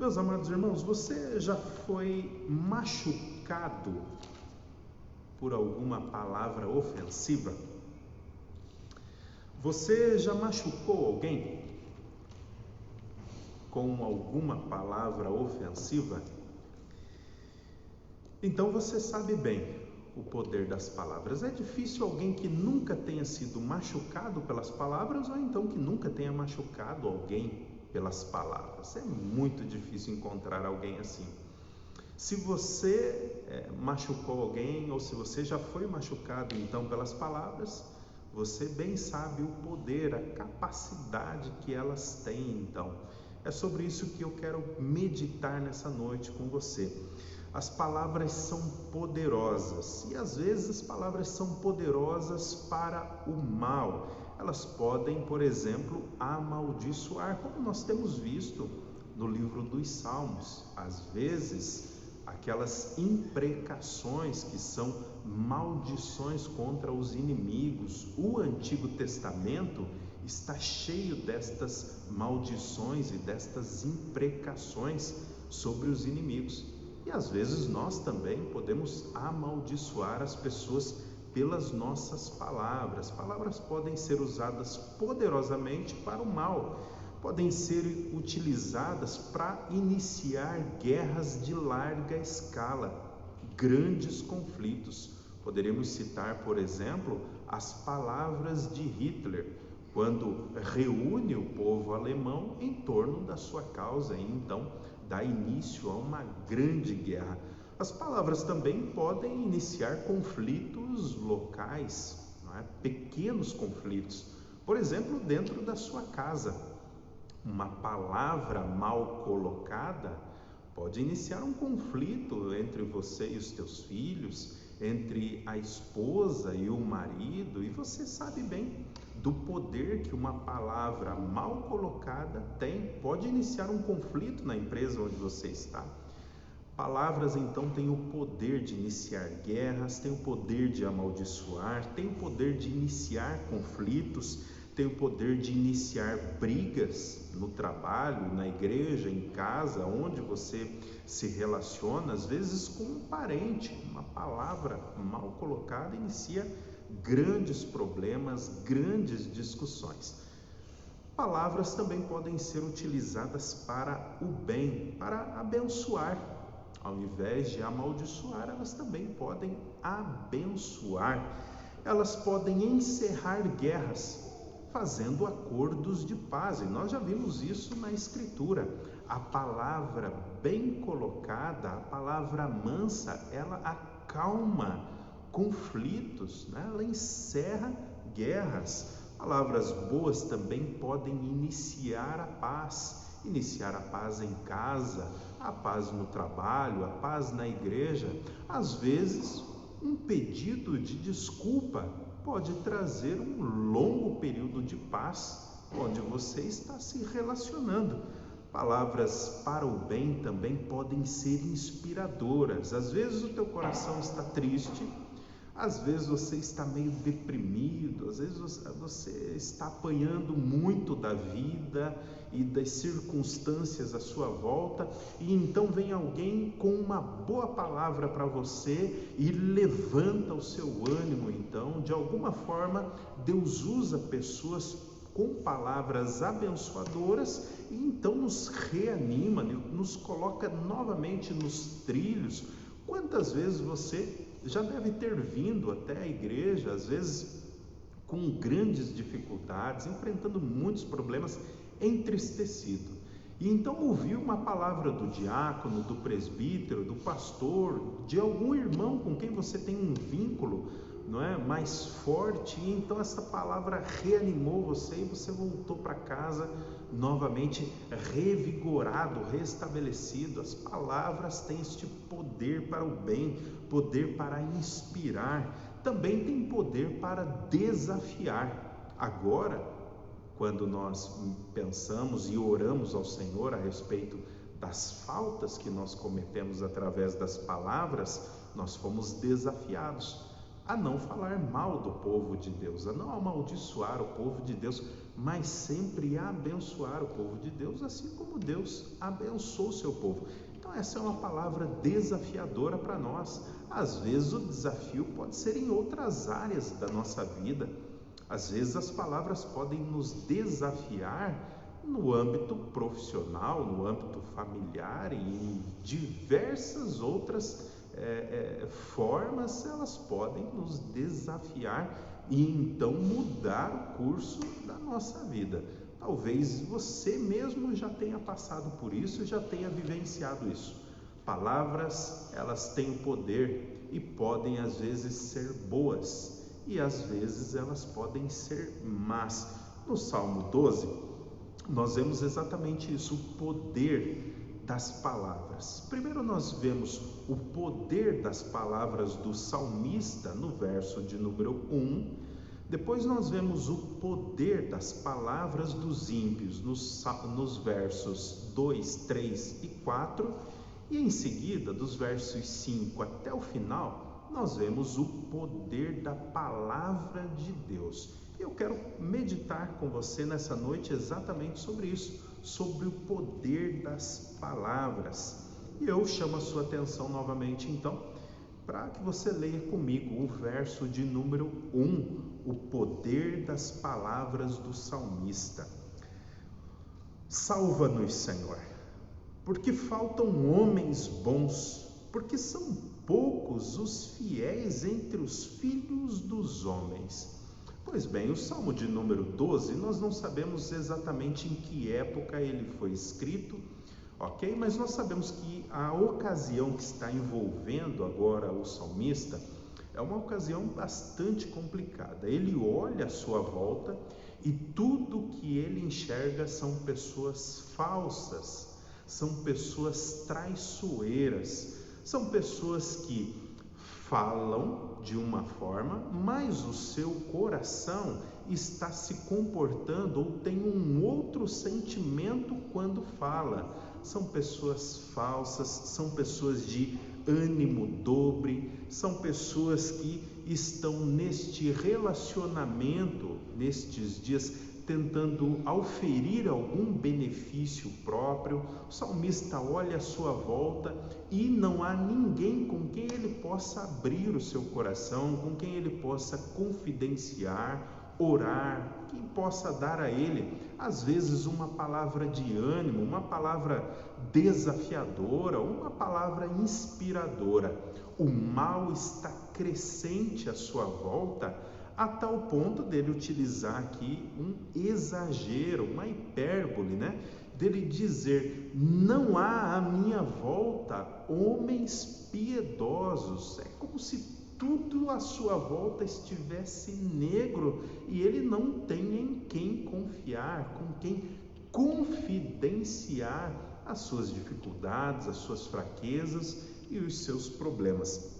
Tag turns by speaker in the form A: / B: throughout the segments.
A: Meus amados irmãos, você já foi machucado por alguma palavra ofensiva? Você já machucou alguém com alguma palavra ofensiva? Então você sabe bem o poder das palavras. É difícil alguém que nunca tenha sido machucado pelas palavras, ou então que nunca tenha machucado alguém pelas palavras. É muito difícil encontrar alguém assim. Se você machucou alguém, ou se você já foi machucado então pelas palavras, você bem sabe o poder, a capacidade que elas têm então. É sobre isso que eu quero meditar nessa noite com você. As palavras são poderosas, e às vezes as palavras são poderosas para o mal. Elas podem, por exemplo, amaldiçoar, como nós temos visto no livro dos Salmos. Às vezes, aquelas imprecações que são maldições contra os inimigos. O Antigo Testamento está cheio destas maldições e destas imprecações sobre os inimigos. E às vezes nós também podemos amaldiçoar as pessoas pelas nossas palavras. Palavras podem ser usadas poderosamente para o mal, podem ser utilizadas para iniciar guerras de larga escala, grandes conflitos. Poderíamos citar, por exemplo, as palavras de Hitler, quando reúne o povo alemão em torno da sua causa e então dá início a uma grande guerra. As palavras também podem iniciar conflitos locais, não é? Pequenos conflitos, por exemplo, dentro da sua casa. Uma palavra mal colocada pode iniciar um conflito entre você e os teus filhos, entre a esposa e o marido, e você sabe bem do poder que uma palavra mal colocada tem. Pode iniciar um conflito na empresa onde você está. Palavras então têm o poder de iniciar guerras, têm o poder de amaldiçoar, têm o poder de iniciar conflitos, têm o poder de iniciar brigas no trabalho, na igreja, em casa, onde você se relaciona, às vezes com um parente. Uma palavra mal colocada inicia grandes problemas, grandes discussões. Palavras também podem ser utilizadas para o bem, para abençoar. Ao invés de amaldiçoar, elas também podem abençoar. Elas podem encerrar guerras, fazendo acordos de paz, e nós já vimos isso na Escritura. A palavra bem colocada, a palavra mansa, ela acalma conflitos, né? Ela encerra guerras. Palavras boas também podem iniciar a paz em casa, a paz no trabalho, a paz na igreja. Às vezes, um pedido de desculpa pode trazer um longo período de paz onde você está se relacionando. Palavras para o bem também podem ser inspiradoras. Às vezes o teu coração está triste, às vezes você está meio deprimido, às vezes você está apanhando muito da vida e das circunstâncias à sua volta, e então vem alguém com uma boa palavra para você e levanta o seu ânimo. Então, de alguma forma, Deus usa pessoas com palavras abençoadoras e então nos reanima, nos coloca novamente nos trilhos. Quantas vezes você já deve ter vindo até a igreja, às vezes com grandes dificuldades, enfrentando muitos problemas, entristecido, e então ouviu uma palavra do diácono, do presbítero, do pastor, de algum irmão com quem você tem um vínculo, não é, mais forte, e então essa palavra reanimou você e você voltou para casa novamente revigorado, restabelecido. As palavras têm este poder para o bem, poder para inspirar, também tem poder para desafiar. Agora, quando nós pensamos e oramos ao Senhor a respeito das faltas que nós cometemos através das palavras, nós fomos desafiados a não falar mal do povo de Deus, a não amaldiçoar o povo de Deus mas sempre abençoar o povo de Deus, assim como Deus abençoou o seu povo. Então essa é uma palavra desafiadora para nós. Às vezes o desafio pode ser em outras áreas da nossa vida. Às vezes as palavras podem nos desafiar no âmbito profissional, no âmbito familiar e em diversas outras formas. Elas podem nos desafiar e então mudar o curso da nossa vida. Talvez você mesmo já tenha passado por isso, já tenha vivenciado isso. Palavras, elas têm o poder e podem às vezes ser boas e às vezes elas podem ser más. No Salmo 12, nós vemos exatamente isso, o poder das palavras. Primeiro nós vemos o poder das palavras do salmista no verso de número 1. Depois nós vemos o poder das palavras dos ímpios nos versos 2, 3 e 4. E em seguida, dos versos 5 até o final, nós vemos o poder da palavra de Deus. Eu quero meditar com você nessa noite exatamente sobre isso, sobre o poder das palavras. E eu chamo a sua atenção novamente, então, para que você leia comigo o verso de número 1, o poder das palavras do salmista. Salva-nos, Senhor, porque faltam homens bons, porque são poucos os fiéis entre os filhos dos homens. Pois bem, o Salmo de número 12, nós não sabemos exatamente em que época ele foi escrito, ok? Mas nós sabemos que a ocasião que está envolvendo agora o salmista é uma ocasião bastante complicada. Ele olha à sua volta e tudo que ele enxerga são pessoas falsas, são pessoas traiçoeiras, são pessoas que falam de uma forma, mas o seu coração está se comportando ou tem um outro sentimento quando fala. São pessoas falsas, são pessoas de ânimo dobre, são pessoas que estão neste relacionamento, nestes dias, tentando auferir algum benefício próprio. O salmista olha à sua volta e não há ninguém com quem ele possa abrir o seu coração, com quem ele possa confidenciar, orar, quem possa dar a ele, às vezes, uma palavra de ânimo, uma palavra desafiadora, uma palavra inspiradora. O mal está crescente à sua volta, a tal ponto dele utilizar aqui um exagero, uma hipérbole, dele dizer: não há à minha volta homens piedosos. É como se tudo à sua volta estivesse negro e ele não tem em quem confiar, com quem confidenciar as suas dificuldades, as suas fraquezas e os seus problemas.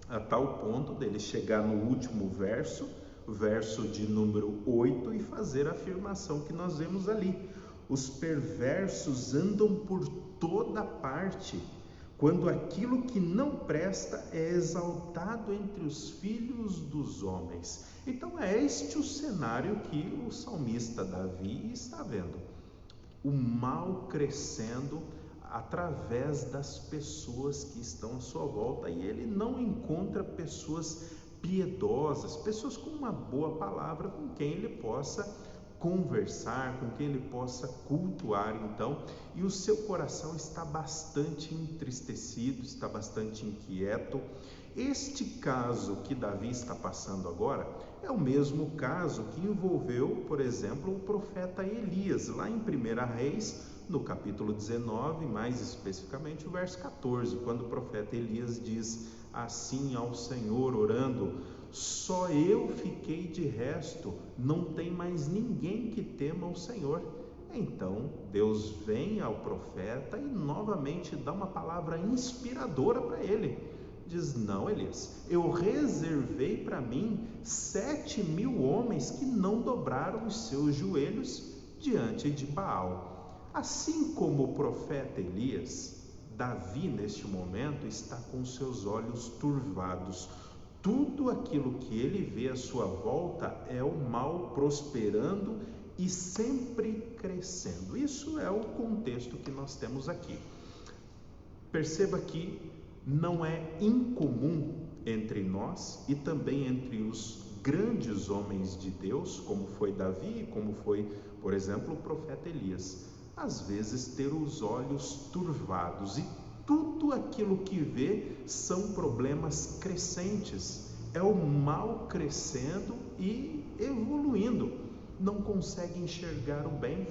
A: A tal ponto dele chegar no último verso, o verso de número 8, e fazer a afirmação que nós vemos ali: os perversos andam por toda parte, quando aquilo que não presta é exaltado entre os filhos dos homens. Então é este o cenário que o salmista Davi está vendo. O mal crescendo através das pessoas que estão à sua volta, e ele não encontra pessoas piedosas, pessoas com uma boa palavra, com quem ele possa conversar, com quem ele possa cultuar, então, e o seu coração está bastante entristecido, está bastante inquieto. Este caso que Davi está passando agora é o mesmo caso que envolveu, por exemplo, o profeta Elias, lá em 1 Reis, no capítulo 19, mais especificamente o verso 14, quando o profeta Elias diz assim ao Senhor, orando: só eu fiquei de resto, não tem mais ninguém que tema o Senhor. Então Deus vem ao profeta e novamente dá uma palavra inspiradora para ele. Diz: não, Elias, eu reservei para mim 7.000 homens que não dobraram os seus joelhos diante de Baal. Assim como o profeta Elias, Davi neste momento está com seus olhos turvados. Tudo aquilo que ele vê à sua volta é o mal prosperando e sempre crescendo. Isso é o contexto que nós temos aqui. Perceba que não é incomum entre nós e também entre os grandes homens de Deus, como foi Davi, como foi, por exemplo, o profeta Elias, às vezes ter os olhos turvados e tudo aquilo que vê são problemas crescentes, é o mal crescendo e evoluindo, não consegue enxergar o bem,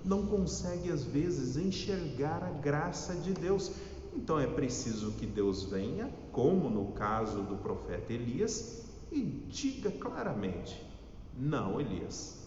A: não consegue às vezes enxergar a graça de Deus. Então é preciso que Deus venha, como no caso do profeta Elias, e diga claramente: não, Elias,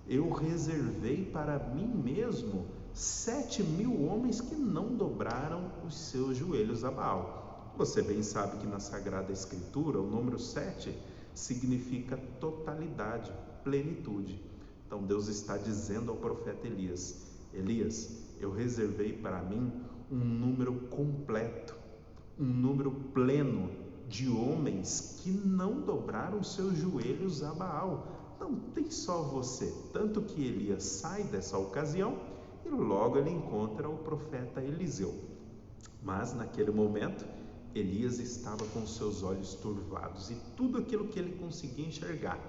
A: eu reservei para mim mesmo 7.000 homens que não dobraram os seus joelhos a Baal. Você bem sabe que na Sagrada Escritura o número 7 significa totalidade, plenitude. Então Deus está dizendo ao profeta Elias: Elias, eu reservei para mim um número completo, um número pleno de homens que não dobraram seus joelhos a Baal. Não tem só você. Tanto que Elias sai dessa ocasião e logo ele encontra o profeta Eliseu. Mas naquele momento Elias estava com seus olhos turvados e tudo aquilo que ele conseguia enxergar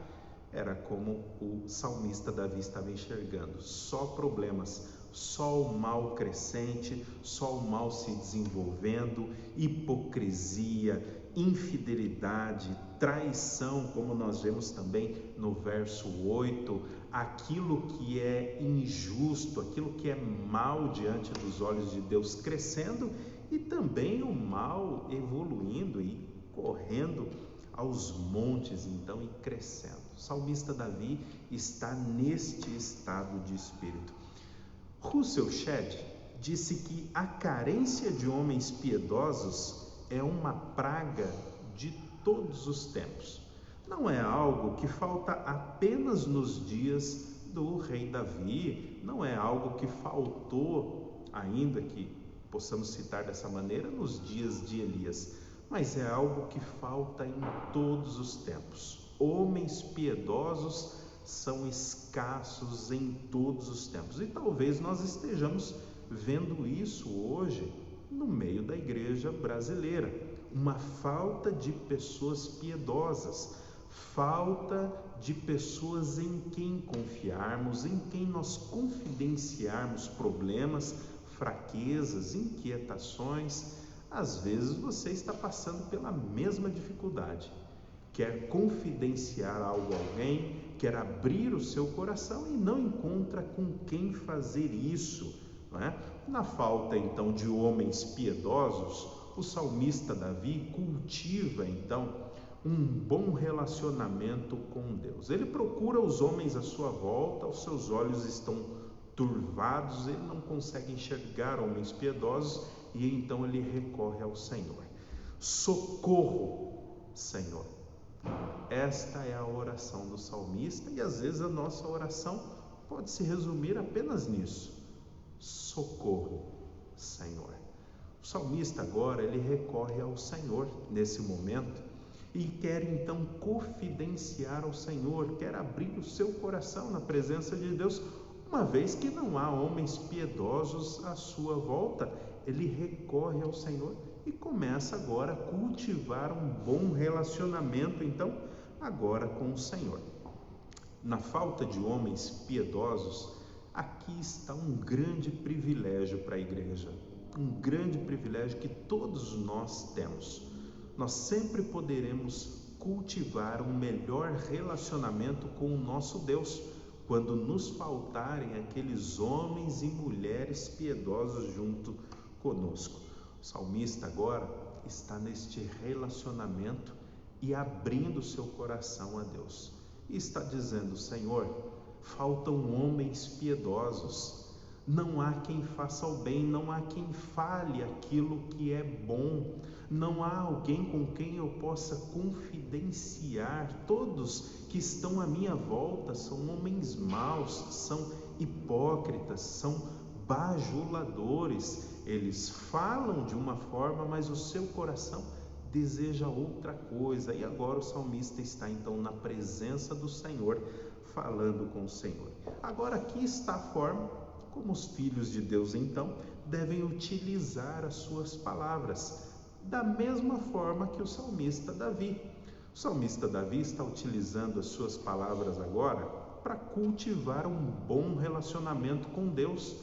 A: era como o salmista Davi estava enxergando: só problemas, só o mal crescente, só o mal se desenvolvendo, hipocrisia, infidelidade, traição, como nós vemos também no verso 8, aquilo que é injusto, aquilo que é mal diante dos olhos de Deus crescendo e também o mal evoluindo e correndo aos montes então e crescendo. O salmista Davi está neste estado de espírito. Russell Shedd disse que a carência de homens piedosos é uma praga de todos os tempos. Não é algo que falta apenas nos dias do rei Davi, não é algo que faltou, ainda que possamos citar dessa maneira, nos dias de Elias, mas é algo que falta em todos os tempos. Homens piedosos são escassos em todos os tempos e talvez nós estejamos vendo isso hoje no meio da igreja brasileira, uma falta de pessoas piedosas, falta de pessoas em quem confiarmos, em quem nós confidenciarmos problemas, fraquezas, inquietações. Às vezes você está passando pela mesma dificuldade, quer confidenciar algo a alguém, quer abrir o seu coração e não encontra com quem fazer isso, não é? Na falta então de homens piedosos, o salmista Davi cultiva então um bom relacionamento com Deus. Ele procura os homens à sua volta, os seus olhos estão turvados, ele não consegue enxergar homens piedosos e então ele recorre ao Senhor. Socorro, Senhor. Esta é a oração do salmista e às vezes a nossa oração pode se resumir apenas nisso: socorro, Senhor. O salmista agora ele recorre ao Senhor nesse momento e quer então confidenciar ao Senhor, quer abrir o seu coração na presença de Deus, uma vez que não há homens piedosos à sua volta. Ele recorre ao Senhor e começa agora a cultivar um bom relacionamento então agora com o Senhor. Na falta de homens piedosos, aqui está um grande privilégio para a igreja, um grande privilégio que todos nós temos. Nós sempre poderemos cultivar um melhor relacionamento com o nosso Deus quando nos faltarem aqueles homens e mulheres piedosos junto conosco. O salmista agora está neste relacionamento e abrindo seu coração a Deus. E está dizendo: Senhor, faltam homens piedosos. Não há quem faça o bem, não há quem fale aquilo que é bom. Não há alguém com quem eu possa confidenciar. Todos que estão à minha volta são homens maus, são hipócritas, são bajuladores. Eles falam de uma forma, mas o seu coração deseja outra coisa. E agora o salmista está então na presença do Senhor falando com o Senhor. Agora aqui está a forma como os filhos de Deus então devem utilizar as suas palavras, da mesma forma que o salmista Davi. O salmista Davi está utilizando as suas palavras agora para cultivar um bom relacionamento com Deus.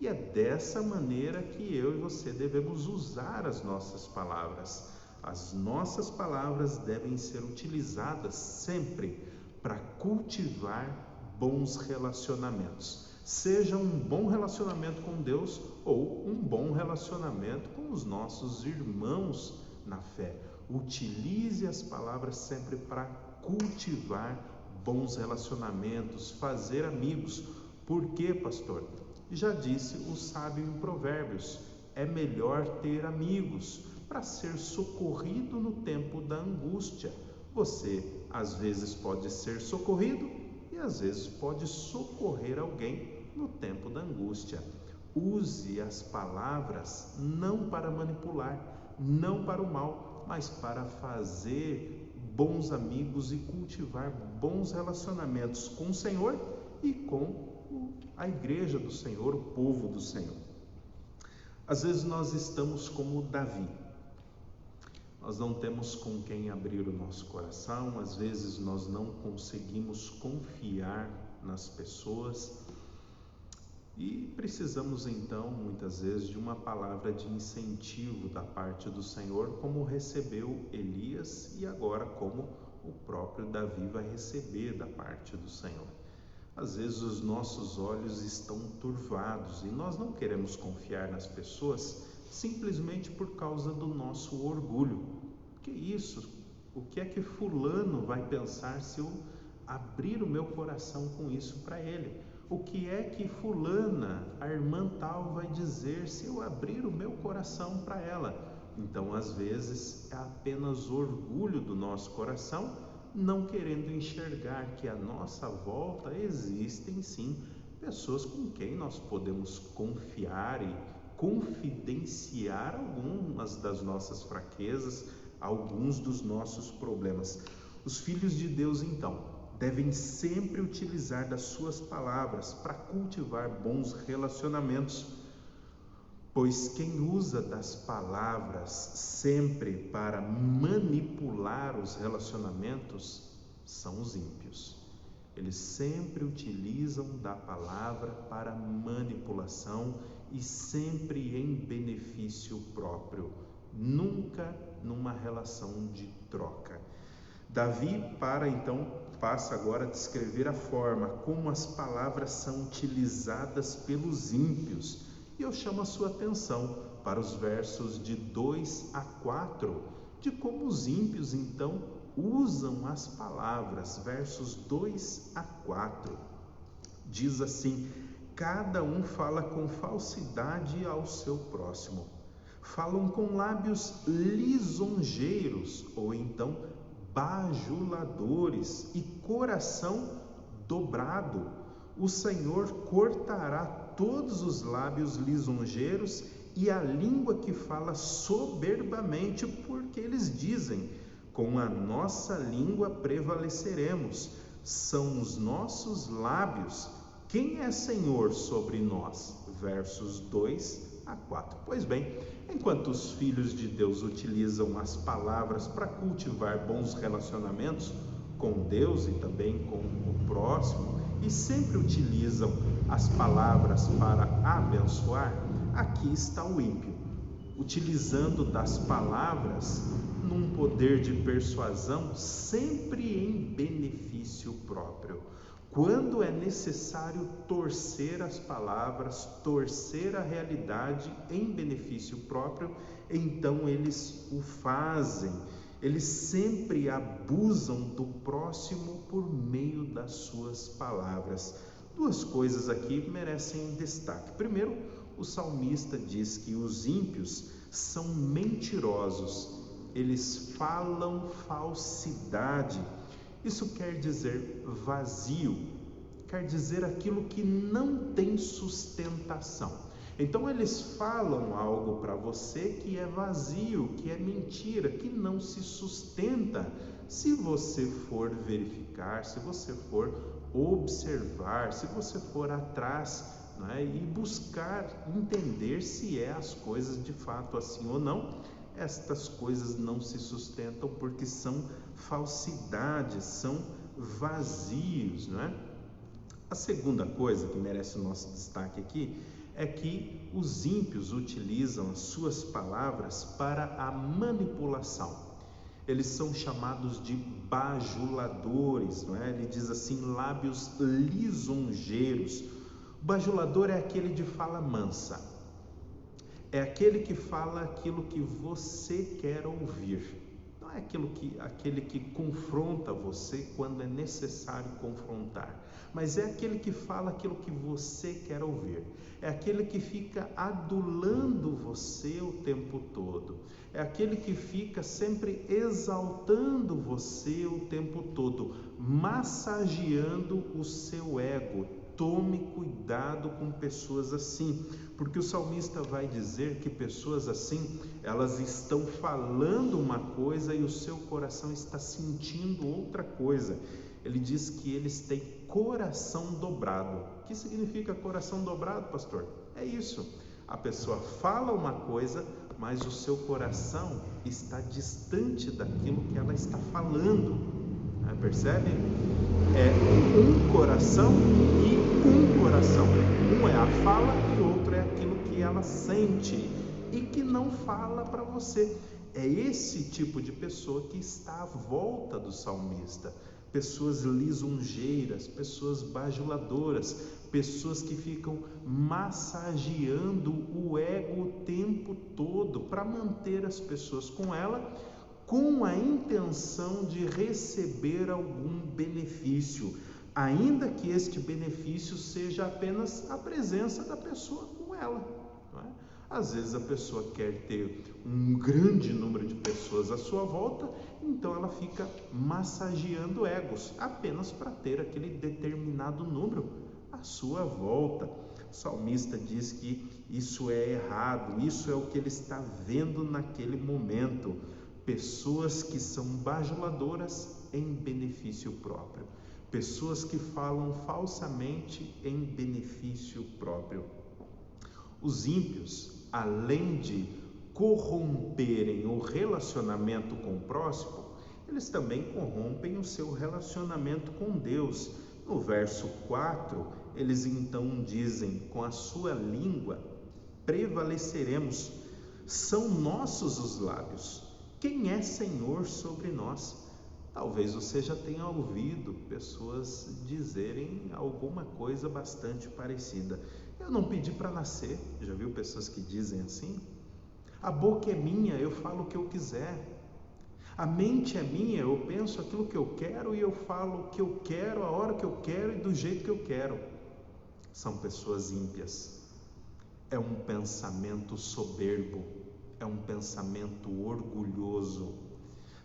A: E é dessa maneira que eu e você devemos usar as nossas palavras. As nossas palavras devem ser utilizadas sempre para cultivar bons relacionamentos. Seja um bom relacionamento com Deus ou um bom relacionamento com os nossos irmãos na fé. Utilize as palavras sempre para cultivar bons relacionamentos, fazer amigos. Por quê, pastor? Já disse o sábio em Provérbios, é melhor ter amigos para ser socorrido no tempo da angústia. Você, às vezes, pode ser socorrido e, às vezes, pode socorrer alguém no tempo da angústia. Use as palavras não para manipular, não para o mal, mas para fazer bons amigos e cultivar bons relacionamentos com o Senhor e com a igreja do Senhor, o povo do Senhor. Às vezes nós estamos como Davi. Nós não temos com quem abrir o nosso coração, às vezes nós não conseguimos confiar nas pessoas e precisamos então, muitas vezes, de uma palavra de incentivo da parte do Senhor, como recebeu Elias e agora como o próprio Davi vai receber da parte do Senhor. Às vezes os nossos olhos estão turvados e nós não queremos confiar nas pessoas simplesmente por causa do nosso orgulho. Que isso? O que é que fulano vai pensar se eu abrir o meu coração com isso para ele? O que é que fulana, a irmã tal, vai dizer se eu abrir o meu coração para ela? Então, às vezes, é apenas orgulho do nosso coração, não querendo enxergar que à nossa volta existem sim pessoas com quem nós podemos confiar e confidenciar algumas das nossas fraquezas, alguns dos nossos problemas. Os filhos de Deus, então, devem sempre utilizar das suas palavras para cultivar bons relacionamentos, pois quem usa das palavras sempre para manipular os relacionamentos são os ímpios. Eles sempre utilizam da palavra para manipulação e sempre em benefício próprio, nunca numa relação de troca. Davi passa agora a descrever a forma como as palavras são utilizadas pelos ímpios. E eu chamo a sua atenção para os versos de 2 a 4, de como os ímpios então usam as palavras. Versos 2 a 4, diz assim: cada um fala com falsidade ao seu próximo, falam com lábios lisonjeiros, ou então bajuladores, e coração dobrado. O Senhor cortará todos os lábios lisonjeiros e a língua que fala soberbamente, porque eles dizem: com a nossa língua prevaleceremos, são os nossos lábios. Quem é Senhor sobre nós? Versos 2 a 4. Pois bem, enquanto os filhos de Deus utilizam as palavras para cultivar bons relacionamentos com Deus e também com o próximo, e sempre utilizam as palavras para abençoar, aqui está o ímpio, utilizando das palavras num poder de persuasão sempre em benefício próprio. Quando é necessário torcer as palavras, torcer a realidade em benefício próprio, então eles o fazem. Eles sempre abusam do próximo por meio das suas palavras. Duas coisas aqui merecem destaque. Primeiro, o salmista diz que os ímpios são mentirosos. Eles falam falsidade. Isso quer dizer vazio, quer dizer aquilo que não tem sustentação. Então eles falam algo para você que é vazio, que é mentira, que não se sustenta. Se você for verificar, se você for observar, se você for atrás, né, e buscar entender se as coisas de fato assim ou não, estas coisas não se sustentam porque são falsidades, são vazios, né? A segunda coisa que merece o nosso destaque aqui é que os ímpios utilizam as suas palavras para a manipulação. Eles são chamados de bajuladores, não é? Ele diz assim, lábios lisonjeiros. O bajulador é aquele de fala mansa, é aquele que fala aquilo que você quer ouvir. Não é aquele que confronta você quando é necessário confrontar, mas é aquele que fala aquilo que você quer ouvir. É aquele que fica adulando você o tempo todo. É aquele que fica sempre exaltando você o tempo todo, massageando o seu ego. Tome cuidado com pessoas assim, porque o salmista vai dizer que pessoas assim, elas estão falando uma coisa e o seu coração está sentindo outra coisa. Ele diz que eles têm coração dobrado. O que significa coração dobrado, pastor? É isso. A pessoa fala uma coisa, mas o seu coração está distante daquilo que ela está falando. Percebe? É um coração e um coração. Um é a fala e o outro é aquilo que ela sente e que não fala para você. É esse tipo de pessoa que está à volta do salmista. Pessoas lisonjeiras, pessoas bajuladoras, pessoas que ficam massageando o ego o tempo todo para manter as pessoas com ela, com a intenção de receber algum benefício, ainda que este benefício seja apenas a presença da pessoa com ela, não é? Às vezes a pessoa quer ter um grande número de pessoas à sua volta, então ela fica massageando egos, apenas para ter aquele determinado número à sua volta. O salmista diz que isso é errado, isso é o que ele está vendo naquele momento. Pessoas que são bajuladoras em benefício próprio, pessoas que falam falsamente em benefício próprio. Os ímpios, além de corromperem o relacionamento com o próximo, eles também corrompem o seu relacionamento com Deus. No verso 4, eles então dizem, com a sua língua prevaleceremos, são nossos os lábios. Quem é Senhor sobre nós? Talvez você já tenha ouvido pessoas dizerem alguma coisa bastante parecida. Eu não pedi para nascer. Já viu pessoas que dizem assim? A boca é minha, eu falo o que eu quiser. A mente é minha, eu penso aquilo que eu quero e eu falo o que eu quero, a hora que eu quero e do jeito que eu quero. São pessoas ímpias. É um pensamento soberbo. É um pensamento orgulhoso.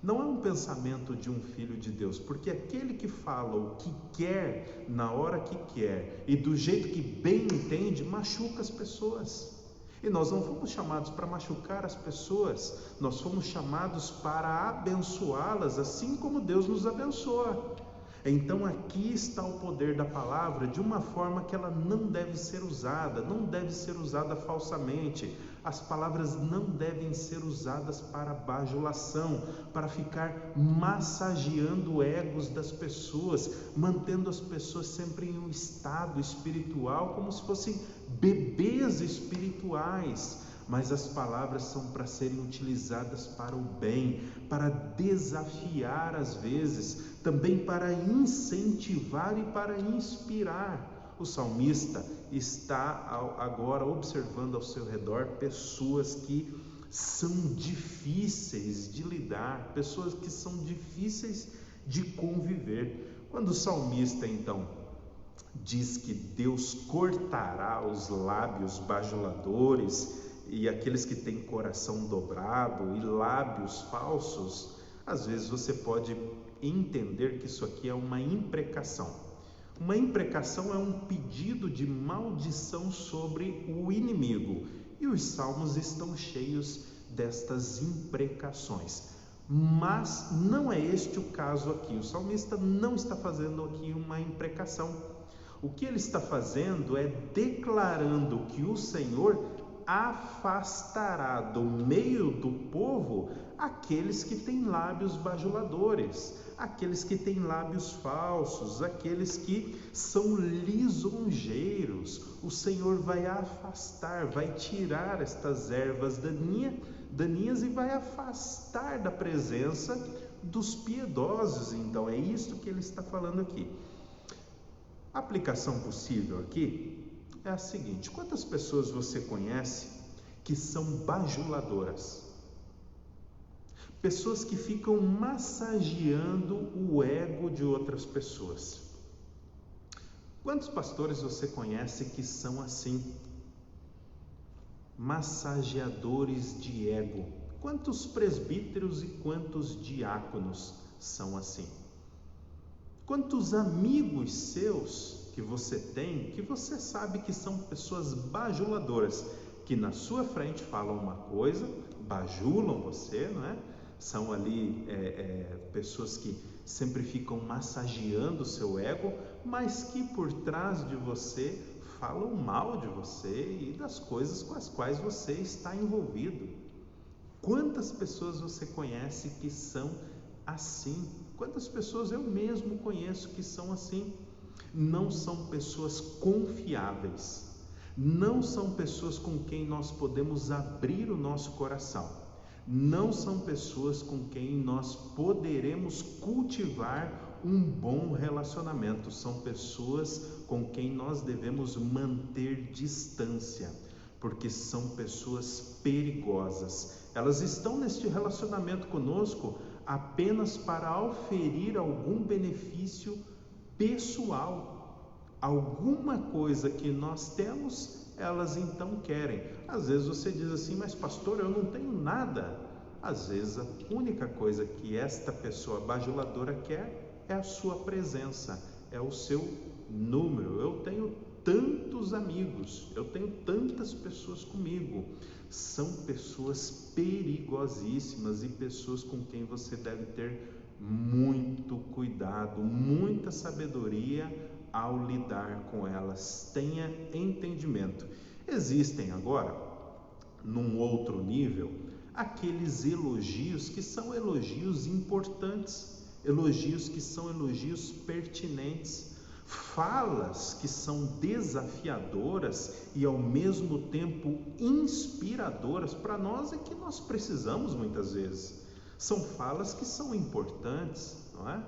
A: Não é um pensamento de um filho de Deus, porque aquele que fala o que quer, na hora que quer e do jeito que bem entende, machuca as pessoas. E nós não fomos chamados para machucar as pessoas, nós fomos chamados para abençoá-las, assim como Deus nos abençoa. Então aqui está o poder da palavra de uma forma que ela não deve ser usada falsamente. As palavras não devem ser usadas para bajulação, para ficar massageando egos das pessoas, mantendo as pessoas sempre em um estado espiritual, como se fossem bebês espirituais. Mas as palavras são para serem utilizadas para o bem, para desafiar às vezes, também para incentivar e para inspirar. O salmista está agora observando ao seu redor pessoas que são difíceis de lidar, pessoas que são difíceis de conviver. Quando o salmista então diz que Deus cortará os lábios bajuladores e aqueles que têm coração dobrado e lábios falsos, às vezes você pode entender que isso aqui é uma imprecação. Uma imprecação é um pedido de maldição sobre o inimigo, e os salmos estão cheios destas imprecações. Mas não é este o caso aqui. O salmista não está fazendo aqui uma imprecação. O que ele está fazendo é declarando que o Senhor afastará do meio do povo aqueles que têm lábios bajuladores, aqueles que têm lábios falsos, aqueles que são lisonjeiros. O Senhor vai afastar, vai tirar estas ervas daninhas e vai afastar da presença dos piedosos. Então é isto que ele está falando aqui. A aplicação possível aqui é a seguinte: quantas pessoas você conhece que são bajuladoras? Pessoas que ficam massageando o ego de outras pessoas. Quantos pastores você conhece que são assim? Massageadores de ego. Quantos presbíteros e quantos diáconos são assim? Quantos amigos seus que você tem, que você sabe que são pessoas bajuladoras, que na sua frente falam uma coisa, bajulam você, não é? São ali pessoas que sempre ficam massageando o seu ego, mas que por trás de você falam mal de você e das coisas com as quais você está envolvido. Quantas pessoas você conhece que são assim? Quantas pessoas eu mesmo conheço que são assim? Não são pessoas confiáveis, não são pessoas com quem nós podemos abrir o nosso coração, não são pessoas com quem nós poderemos cultivar um bom relacionamento, são pessoas com quem nós devemos manter distância, porque são pessoas perigosas. Elas estão neste relacionamento conosco apenas para oferir algum benefício pessoal, alguma coisa que nós temos, elas então querem. Às vezes você diz assim: mas pastor, eu não tenho nada. Às vezes a única coisa que esta pessoa bajuladora quer é a sua presença, é o seu número. Eu tenho tantos amigos, eu tenho tantas pessoas comigo. São pessoas perigosíssimas e pessoas com quem você deve ter muito cuidado, muita sabedoria ao lidar com elas. Tenha entendimento. Existem agora, num outro nível, aqueles elogios que são elogios importantes, elogios que são elogios pertinentes, falas que são desafiadoras e ao mesmo tempo inspiradoras para nós, é que nós precisamos muitas vezes. São falas que são importantes, não é?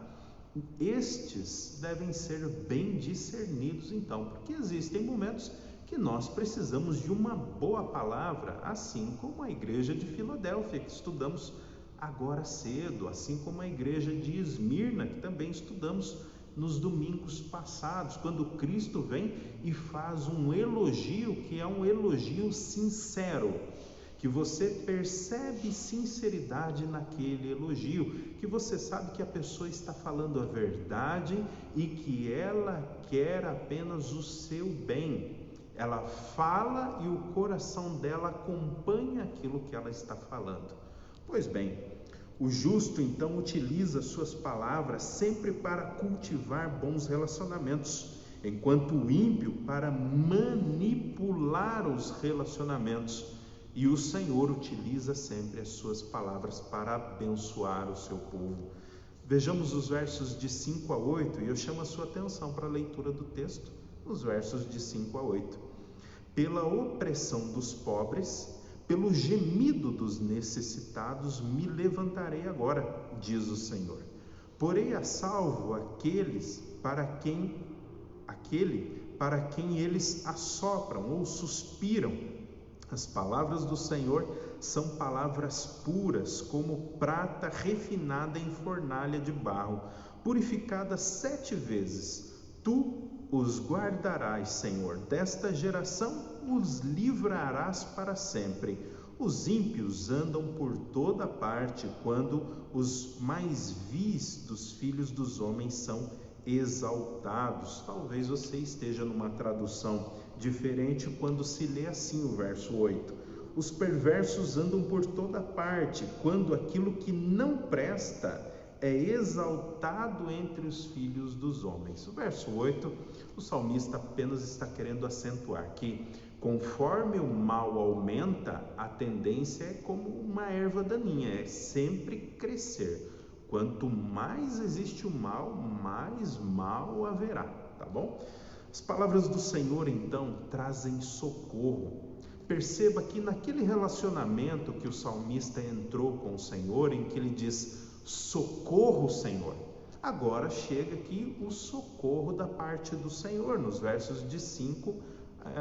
A: Estes devem ser bem discernidos então, porque existem momentos que nós precisamos de uma boa palavra, assim como a igreja de Filadélfia, que estudamos agora cedo, assim como a igreja de Esmirna, que também estudamos nos domingos passados, quando Cristo vem e faz um elogio, que é um elogio sincero, que você percebe sinceridade naquele elogio, que você sabe que a pessoa está falando a verdade e que ela quer apenas o seu bem. Ela fala e o coração dela acompanha aquilo que ela está falando. Pois bem, o justo então utiliza suas palavras sempre para cultivar bons relacionamentos, enquanto o ímpio para manipular os relacionamentos. E o Senhor utiliza sempre as suas palavras para abençoar o seu povo. Vejamos os versos de 5 a 8, e eu chamo a sua atenção para a leitura do texto, os versos de 5 a 8. Pela opressão dos pobres, pelo gemido dos necessitados, me levantarei agora, diz o Senhor. Porei a salvo aquele para quem eles assopram ou suspiram. As palavras do Senhor são palavras puras, como prata refinada em fornalha de barro, purificada 7 vezes. Tu os guardarás, Senhor, desta geração os livrarás para sempre. Os ímpios andam por toda parte, quando os mais vis dos filhos dos homens são exaltados. Talvez você esteja numa tradução diferente quando se lê assim o verso 8. Os perversos andam por toda parte, quando aquilo que não presta é exaltado entre os filhos dos homens. O verso 8, o salmista apenas está querendo acentuar que, conforme o mal aumenta, a tendência é como uma erva daninha, é sempre crescer. Quanto mais existe o mal, mais mal haverá, tá bom? As palavras do Senhor, então, trazem socorro. Perceba que naquele relacionamento que o salmista entrou com o Senhor, em que ele diz, socorro, Senhor, agora chega aqui o socorro da parte do Senhor, nos versos de 5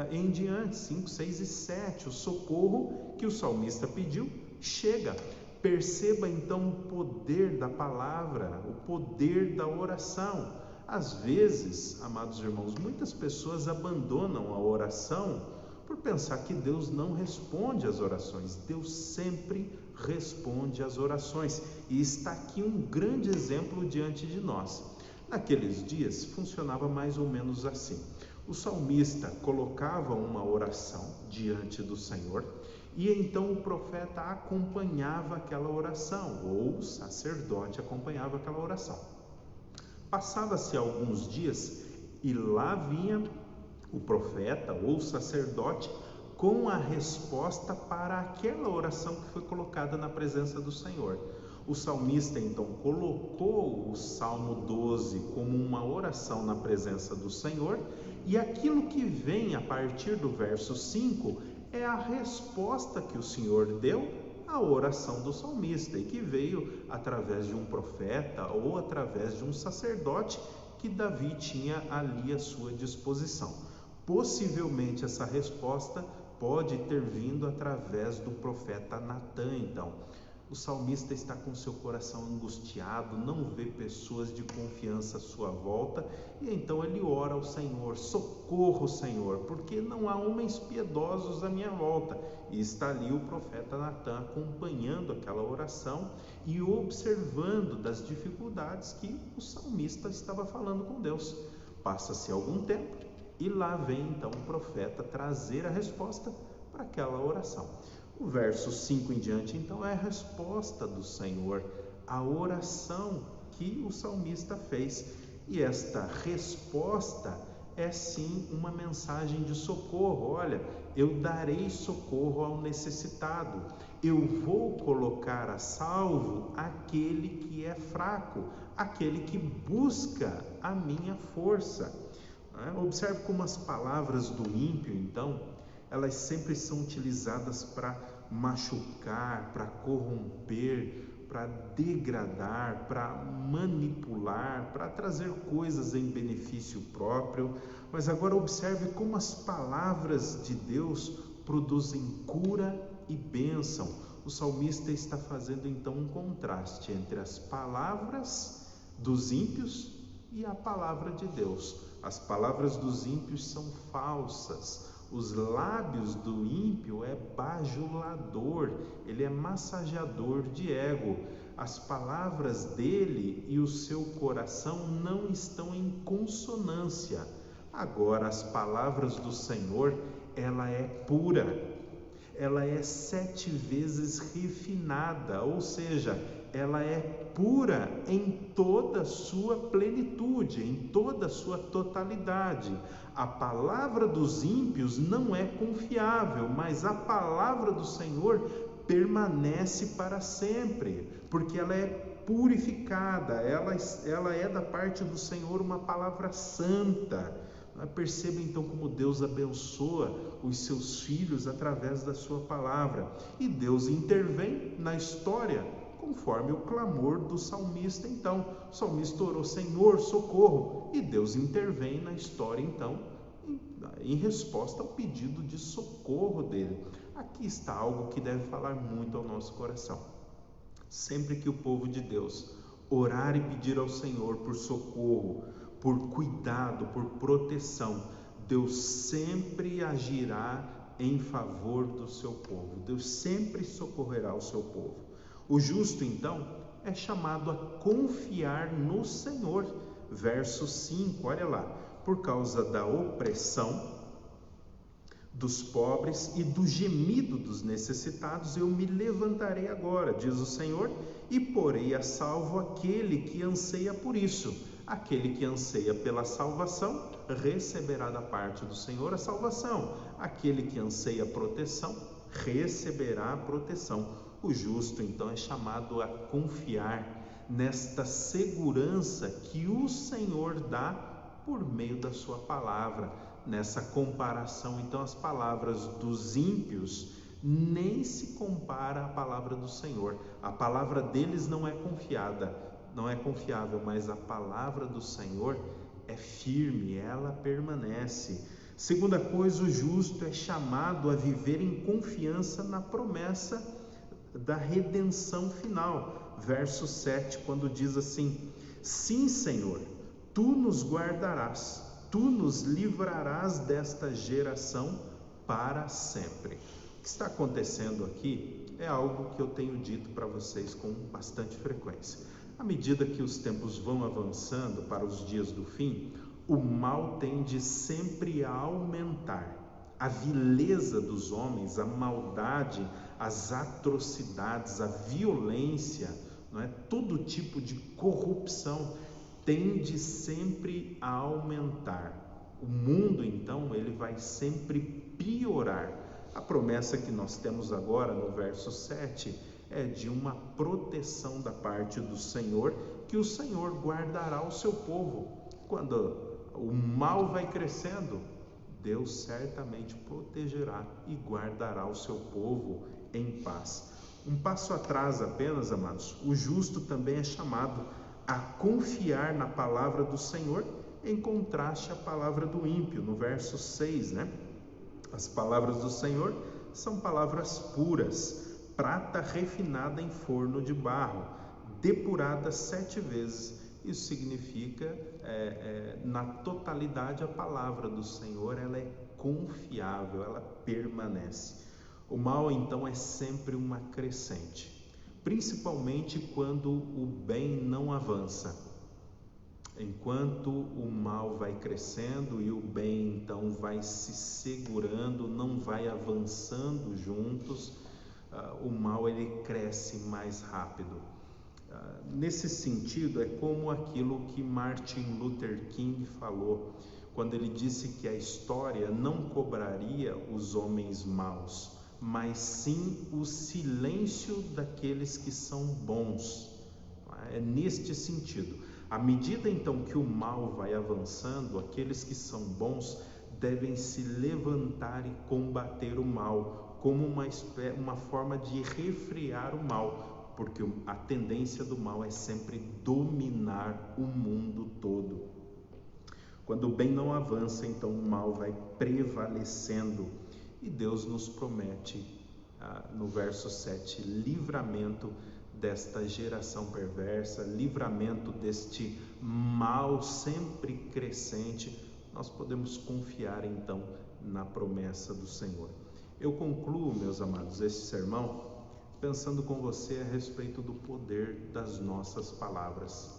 A: em diante, 5, 6 e 7, o socorro que o salmista pediu, chega. Perceba então o poder da palavra, o poder da oração. Às vezes, amados irmãos, muitas pessoas abandonam a oração por pensar que Deus não responde às orações. Deus sempre responde às orações. E está aqui um grande exemplo diante de nós. Naqueles dias, funcionava mais ou menos assim. O salmista colocava uma oração diante do Senhor e então o profeta acompanhava aquela oração, ou o sacerdote acompanhava aquela oração. Passava-se alguns dias e lá vinha o profeta ou o sacerdote com a resposta para aquela oração que foi colocada na presença do Senhor. O salmista então colocou o Salmo 12 como uma oração na presença do Senhor, e aquilo que vem a partir do verso 5 é a resposta que o Senhor deu à oração do salmista, e que veio através de um profeta ou através de um sacerdote que Davi tinha ali à sua disposição. Possivelmente essa resposta pode ter vindo através do profeta Natã. Então, o salmista está com seu coração angustiado, não vê pessoas de confiança à sua volta, e então ele ora ao Senhor, socorro, Senhor, porque não há homens piedosos à minha volta. E está ali o profeta Natã acompanhando aquela oração e observando das dificuldades que o salmista estava falando com Deus. Passa-se algum tempo e lá vem então o profeta trazer a resposta para aquela oração. O verso 5 em diante, então, é a resposta do Senhor à oração que o salmista fez. E esta resposta é sim uma mensagem de socorro. Olha, eu darei socorro ao necessitado. Eu vou colocar a salvo aquele que é fraco, aquele que busca a minha força. Observe como as palavras do ímpio, então, elas sempre são utilizadas para machucar, para corromper, para degradar, para manipular, para trazer coisas em benefício próprio. Mas agora observe como as palavras de Deus produzem cura e bênção. O salmista está fazendo então um contraste entre as palavras dos ímpios e a palavra de Deus. As palavras dos ímpios são falsas. Os lábios do ímpio é bajulador, ele é massageador de ego. As palavras dele e o seu coração não estão em consonância. Agora, as palavras do Senhor, ela é pura, ela é 7 vezes refinada, ou seja, ela é pura em toda a sua plenitude, em toda a sua totalidade. A palavra dos ímpios não é confiável, mas a palavra do Senhor permanece para sempre, porque ela é purificada, ela é da parte do Senhor uma palavra santa. Perceba então como Deus abençoa os seus filhos através da sua palavra, e Deus intervém na história conforme o clamor do salmista. Então, o salmista orou, Senhor, socorro, e Deus intervém na história, então, em resposta ao pedido de socorro dele. Aqui está algo que deve falar muito ao nosso coração. Sempre que o povo de Deus orar e pedir ao Senhor por socorro, por cuidado, por proteção, Deus sempre agirá em favor do seu povo. Deus sempre socorrerá o seu povo. O justo, então, é chamado a confiar no Senhor. Verso 5, olha lá. Por causa da opressão, dos pobres e do gemido dos necessitados eu me levantarei agora, diz o Senhor, e porei a salvo aquele que anseia por isso. Aquele que anseia pela salvação receberá da parte do Senhor a salvação. Aquele que anseia proteção receberá a proteção. O justo então é chamado a confiar nesta segurança que o Senhor dá por meio da sua palavra. Nessa comparação, então, as palavras dos ímpios nem se compara à palavra do Senhor. A palavra deles não é confiável, mas a palavra do Senhor é firme, ela permanece. Segunda coisa, o justo é chamado a viver em confiança na promessa da redenção final. Verso 7, quando diz assim: sim, Senhor, tu nos guardarás, tu nos livrarás desta geração para sempre. O que está acontecendo aqui é algo que eu tenho dito para vocês com bastante frequência. À medida que os tempos vão avançando para os dias do fim, o mal tende sempre a aumentar. A vileza dos homens, a maldade, as atrocidades, a violência, não é? Todo tipo de corrupção tende sempre a aumentar. O mundo, então, ele vai sempre piorar. A promessa que nós temos agora no verso 7 é de uma proteção da parte do Senhor, que o Senhor guardará o seu povo. Quando o mal vai crescendo, Deus certamente protegerá e guardará o seu povo em paz. Um passo atrás apenas, amados, o justo também é chamado a confiar na palavra do Senhor, em contraste à palavra do ímpio, no verso 6, né? As palavras do Senhor são palavras puras, prata refinada em forno de barro, depurada 7 vezes. Isso significa, na totalidade, a palavra do Senhor, ela é confiável, ela permanece. O mal, então, é sempre uma crescente, principalmente quando o bem não avança. Enquanto o mal vai crescendo e o bem então vai se segurando, não vai avançando juntos, o mal ele cresce mais rápido. Nesse sentido, é como aquilo que Martin Luther King falou, quando ele disse que a história não cobraria os homens maus, mas sim o silêncio daqueles que são bons. É neste sentido. À medida então que o mal vai avançando, aqueles que são bons devem se levantar e combater o mal, como uma forma de refrear o mal, porque a tendência do mal é sempre dominar o mundo todo. Quando o bem não avança, então o mal vai prevalecendo, e Deus nos promete, no verso 7, livramento desta geração perversa, livramento deste mal sempre crescente. Nós podemos confiar então na promessa do Senhor. Eu concluo, meus amados, este sermão pensando com você a respeito do poder das nossas palavras.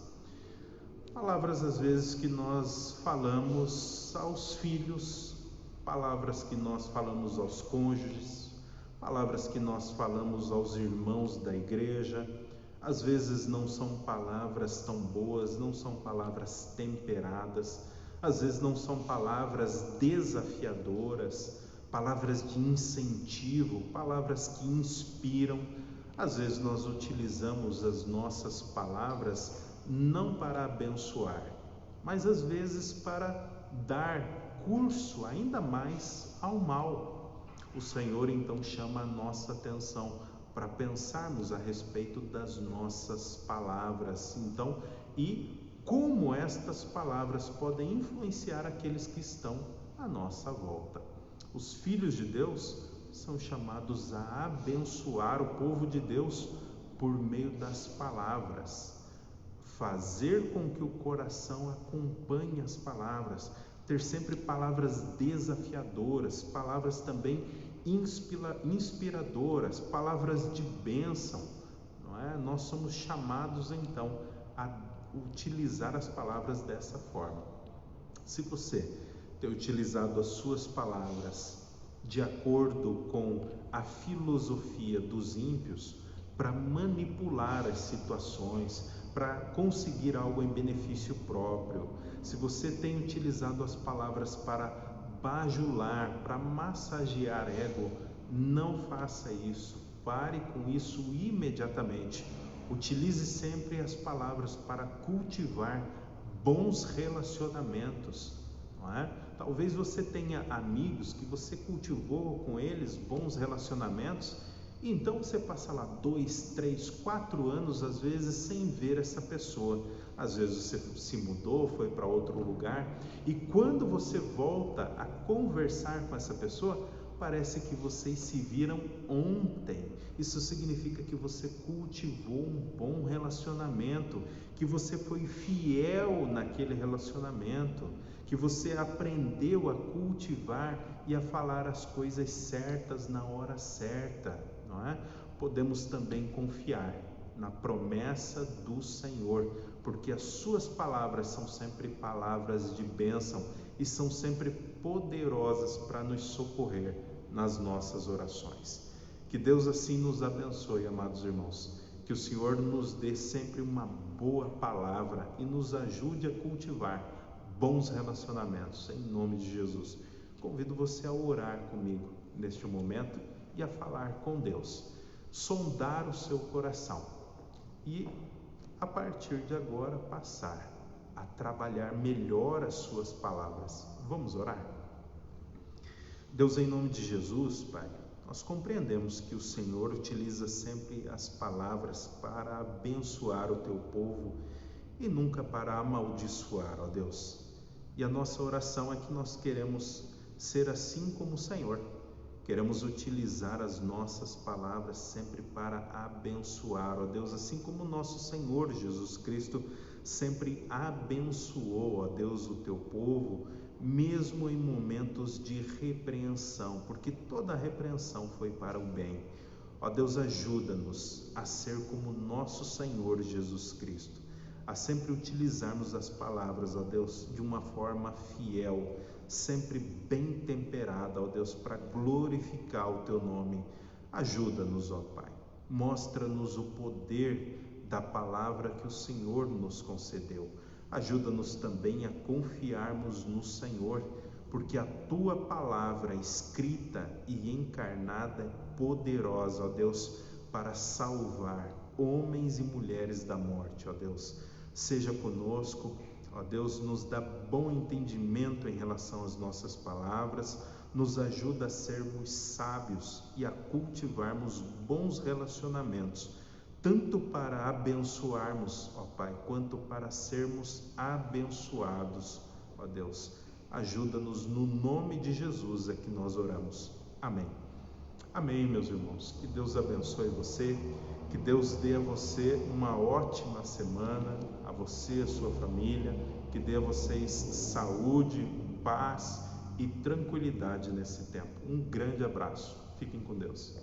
A: Palavras às vezes que nós falamos aos filhos, palavras que nós falamos aos cônjuges, palavras que nós falamos aos irmãos da igreja. Às vezes não são palavras tão boas, não são palavras temperadas, às vezes não são palavras desafiadoras, palavras de incentivo, palavras que inspiram. Às vezes nós utilizamos as nossas palavras não para abençoar, mas às vezes para dar curso ainda mais ao mal. O Senhor então chama a nossa atenção para pensarmos a respeito das nossas palavras, então, e como estas palavras podem influenciar aqueles que estão à nossa volta. Os filhos de Deus são chamados a abençoar o povo de Deus por meio das palavras, fazer com que o coração acompanhe as palavras, ter sempre palavras desafiadoras, palavras também inspiradoras, palavras de bênção, não é? Nós somos chamados então a utilizar as palavras dessa forma. Se você ter utilizado as suas palavras de acordo com a filosofia dos ímpios, para manipular as situações, para conseguir algo em benefício próprio, se você tem utilizado as palavras para bajular, para massagear ego, não faça isso. Pare com isso imediatamente. Utilize sempre as palavras para cultivar bons relacionamentos, não é? Talvez você tenha amigos que você cultivou com eles bons relacionamentos, e então você passa lá 2, 3, 4 anos às vezes sem ver essa pessoa. Às vezes você se mudou, foi para outro lugar, e quando você volta a conversar com essa pessoa, parece que vocês se viram ontem. Isso significa que você cultivou um bom relacionamento, que você foi fiel naquele relacionamento, que você aprendeu a cultivar e a falar as coisas certas na hora certa, não é? Podemos também confiar na promessa do Senhor, porque as suas palavras são sempre palavras de bênção e são sempre poderosas para nos socorrer nas nossas orações. Que Deus assim nos abençoe, amados irmãos, que o Senhor nos dê sempre uma boa palavra e nos ajude a cultivar bons relacionamentos, em nome de Jesus. Convido você a orar comigo neste momento e a falar com Deus, sondar o seu coração e, a partir de agora, passar a trabalhar melhor as suas palavras. Vamos orar? Deus, em nome de Jesus, Pai, nós compreendemos que o Senhor utiliza sempre as palavras para abençoar o teu povo e nunca para amaldiçoar, ó Deus. E a nossa oração é que nós queremos ser assim como o Senhor. Queremos utilizar as nossas palavras sempre para abençoar, ó Deus, assim como o nosso Senhor Jesus Cristo sempre abençoou, ó Deus, o teu povo, mesmo em momentos de repreensão, porque toda repreensão foi para o bem. Ó Deus, ajuda-nos a ser como nosso Senhor Jesus Cristo, a sempre utilizarmos as palavras, ó Deus, de uma forma fiel, sempre bem temperada, ó Deus, para glorificar o teu nome. Ajuda-nos, ó Pai, mostra-nos o poder da palavra que o Senhor nos concedeu. Ajuda-nos também a confiarmos no Senhor, porque a tua palavra escrita e encarnada é poderosa, ó Deus, para salvar homens e mulheres da morte, ó Deus. Seja conosco, ó Deus, nos dá bom entendimento em relação às nossas palavras, nos ajuda a sermos sábios e a cultivarmos bons relacionamentos, tanto para abençoarmos, ó Pai, quanto para sermos abençoados, ó Deus. Ajuda-nos, no nome de Jesus é que nós oramos. Amém. Amém, meus irmãos. Que Deus abençoe você, que Deus dê a você uma ótima semana, a você e a sua família, que dê a vocês saúde, paz e tranquilidade nesse tempo. Um grande abraço. Fiquem com Deus.